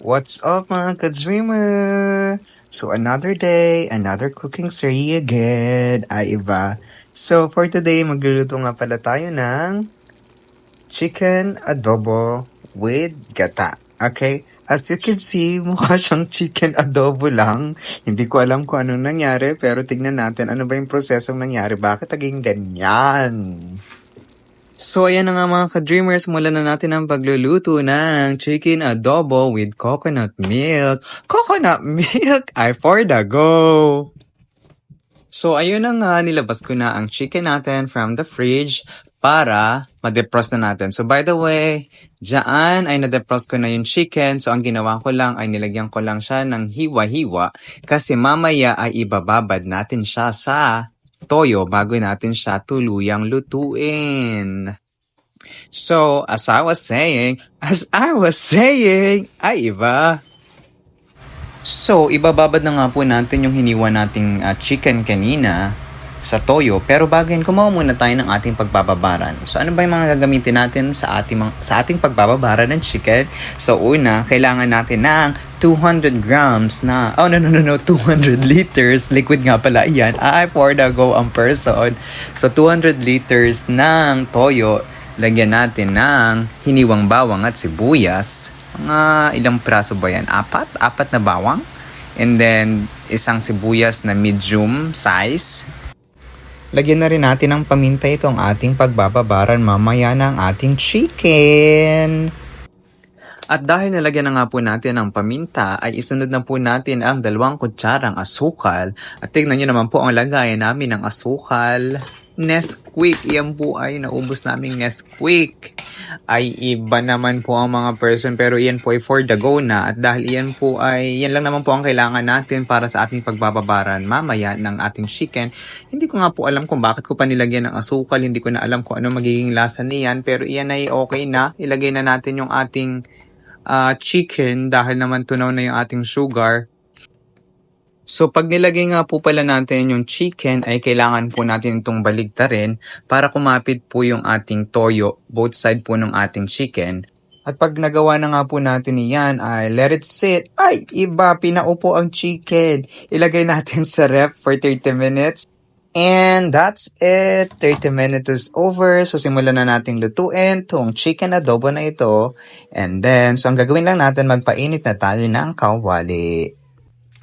What's up mga ka-dreamer? So another day, another cooking series again. Ay iba. So for today, magluluto nga pala tayo ng chicken adobo with gata. Okay? As you can see, mukha siyang chicken adobo lang. Hindi ko alam kung anong nangyari, pero tignan natin ano ba yung prosesong nangyari. Bakit naging ganyan? So ayan na nga mga ka-dreamers, mula na natin ang pagluluto ng chicken adobo with coconut milk. Coconut milk ay for the go! So ayun na nga, nilabas ko na ang chicken natin from the fridge para ma-defrost na natin. So by the way, dyan ay na-defrost ko na yung chicken. So ang ginawa ko lang ay nilagyan ko lang siya ng hiwa-hiwa kasi mamaya ay ibababad natin siya sa toyo bago natin siya tuluyang lutuin. So, as I was saying, ay iba. So, ibababad na nga po natin yung hiniwa nating chicken kanina sa toyo. Pero bago yun, kumawa muna tayo ng ating pagbababaran. So, ano ba yung mga gagamitin natin sa ating pagbababaran ng chicken? So, una, kailangan natin ng 200 grams na, 200 liters. Liquid nga pala yan. For the go ang person. So, 200 liters ng toyo. Lagyan natin ng hiniwang bawang at sibuyas. Mga ilang praso ba yan? Apat na bawang. And then, isang sibuyas na medium size. Lagyan na rin natin ng paminta, ito ang ating pagbababaran mamaya ng ating chicken. At dahil nalagyan na nga po natin ang paminta, ay isunod na po natin ang 2 kutsarang asukal. At tignan nyo naman po ang lagayan namin ng asukal. Nesquik, yan po ay naubos naming Nesquik. Ay iba naman po ang mga person, pero iyan po ay for the go na. At dahil iyan po ay, yan lang naman po ang kailangan natin para sa ating pagbababaran mamaya ng ating chicken. Hindi ko nga po alam kung bakit ko pa nilagyan ng asukal, hindi ko na alam kung ano magiging lasa niyan, pero iyan ay okay na. Ilagay na natin yung ating chicken dahil naman tunaw na yung ating sugar. So pag nilagay nga po pala natin yung chicken ay kailangan po natin itong baligtarin para kumapit po yung ating toyo, both side po ng ating chicken. At pag nagawa na nga po natin iyan ay let it sit. Ay iba, pinaupo ang chicken. Ilagay natin sa ref for 30 minutes. And that's it. 30 minutes is over. So simulan na nating lutuin tong chicken adobo na ito. And then, so ang gagawin lang natin, magpainit na tayo ng kawali.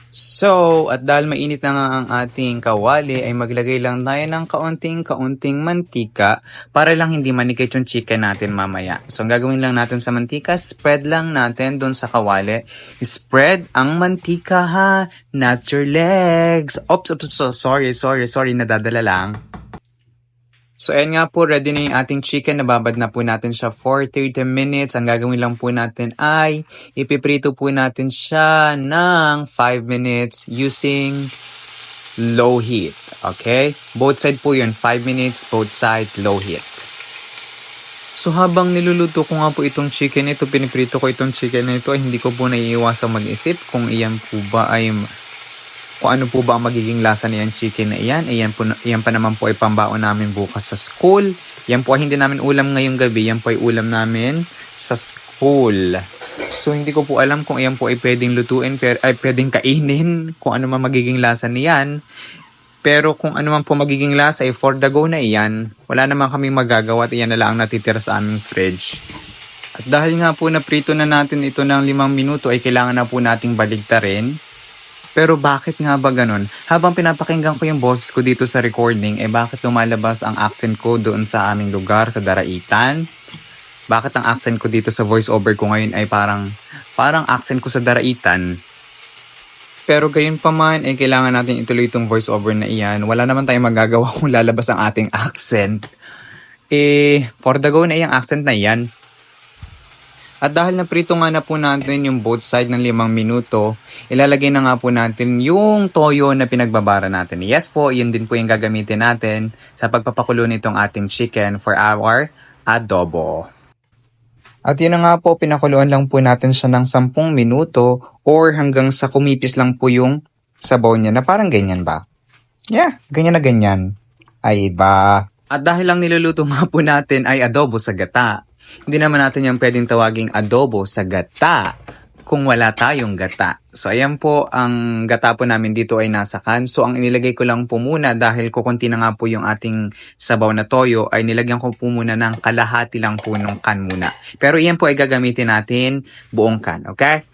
So, at dahil mainit na nga ang ating kawali, ay maglagay lang tayo ng kaunting mantika para lang hindi manikit yung chicken natin mamaya. So, ang gagawin lang natin sa mantika, spread lang natin dun sa kawali. Spread ang mantika ha, not your legs. Sorry, nadadala lang. So, ayan nga po, ready na yung ating chicken. Nababad na po natin siya for 30 minutes. Ang gagawin lang po natin ay ipiprito po natin siya ng 5 minutes using low heat. Okay? Both side po yun. 5 minutes, both side, low heat. So, habang niluluto ko nga po itong chicken ito, piniprito ko itong chicken na ito, ay hindi ko po naiiwasang mag-isip kung iyan po ba ay kung ano po ba ang magiging lasa niyan chicken na iyan. Iyan pa naman po ay pambaon namin bukas sa school. Yan po ay hindi namin ulam ngayong gabi. Yan po ay ulam namin sa school. So hindi ko po alam kung iyan po ay pwedeng lutuin, ay pwedeng kainin, kung ano man magiging lasa niyan. Pero kung ano man po magiging lasa ay for the go na iyan. Wala naman kaming magagawa at iyan na lang ang natitira sa aming fridge. At dahil nga po naprito na natin ito ng 5 minuto ay kailangan na po nating baligtarin. Pero bakit nga ba ganun? Habang pinapakinggan ko yung boses ko dito sa recording, bakit lumalabas ang accent ko doon sa aming lugar, sa Daraitan? Bakit ang accent ko dito sa voiceover ko ngayon ay parang accent ko sa Daraitan? Pero gayon pa man, kailangan natin ituloy itong voiceover na iyan. Wala naman tayong magagawa kung lalabas ang ating accent. For the go na iyang accent na iyan. At dahil naprito nga na po natin yung both side ng 5 minuto, ilalagay na nga po natin yung toyo na pinagbabara natin. Yes po, yun din po yung gagamitin natin sa pagpapakulo nitong ating chicken for our adobo. At yun na nga po, pinakuluan lang po natin siya ng 10 minuto or hanggang sa kumipis lang po yung sabaw niya na parang ganyan ba? Yeah, ganyan na ganyan. Ay ba? At dahil lang niluluto nga po natin ay adobo sa gata, hindi naman natin yung pwedeng tawaging adobo sa gata, kung wala tayong gata. So ayan po, ang gata po namin dito ay nasa can. So ang inilagay ko lang po muna dahil kukunti na nga po yung ating sabaw na toyo ay nilagyan ko po muna ng kalahati lang po ng can muna. Pero iyan po ay gagamitin natin buong can, okay?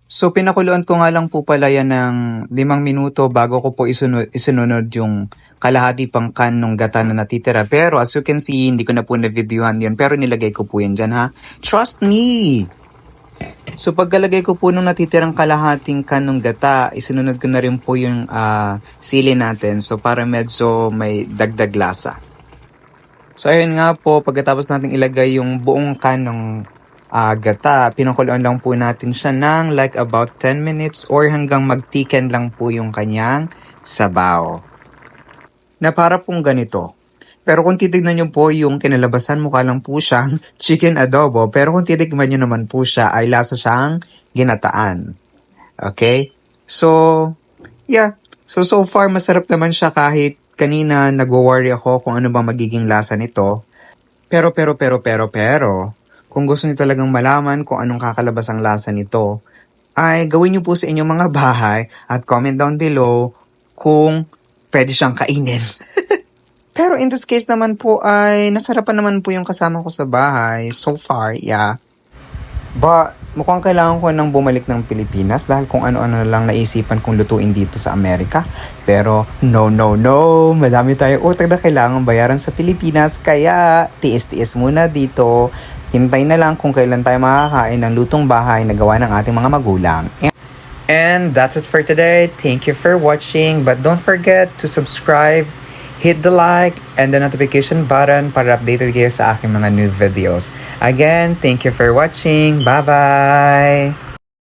So pinakuluan ko nga lang po pala yan ng 5 minuto bago ko po isunod yung kalahati pang can ng gata na natitira. Pero as you can see, hindi ko na po na-videohan yun. Pero nilagay ko po yan dyan ha. Trust me! So pagkalagay ko po nung natitirang kalahating can ng gata, isunod ko na rin po yung sili natin. So para medyo may dagdag lasa. So ayun nga po, pagkatapos natin ilagay yung buong can ng gata, pinakuluan lang po natin siya ng like about 10 minutes or hanggang mag-thicken lang po yung kanyang sabaw. Na para pong ganito. Pero kung titignan nyo po yung kinalabasan, mukha lang po siyang chicken adobo. Pero kung titignan nyo naman po siya, ay lasa siyang ginataan. Okay? So, yeah. So far, masarap naman siya kahit kanina nag-worry ako kung ano bang magiging lasa nito. Pero, kung gusto niyo talagang malaman kung anong kakalabas ang lasa nito, ay gawin niyo po sa inyong mga bahay at comment down below kung pwede siyang kainin. Pero in this case naman po ay nasarapan naman po yung kasama ko sa bahay so far, yeah. But mukhang kailangan ko nang bumalik ng Pilipinas dahil kung ano-ano na lang naisipan kong lutuin dito sa Amerika. Pero no, madami tayong utang na kailangan bayaran sa Pilipinas kaya tiis-tiis muna dito. Hintay na lang kung kailan tayo makakain ng lutong bahay na gawa ng ating mga magulang. And that's it for today. Thank you for watching. But don't forget to subscribe, hit the like, and the notification button para updated kayo sa aking mga new videos. Again, thank you for watching. Bye-bye!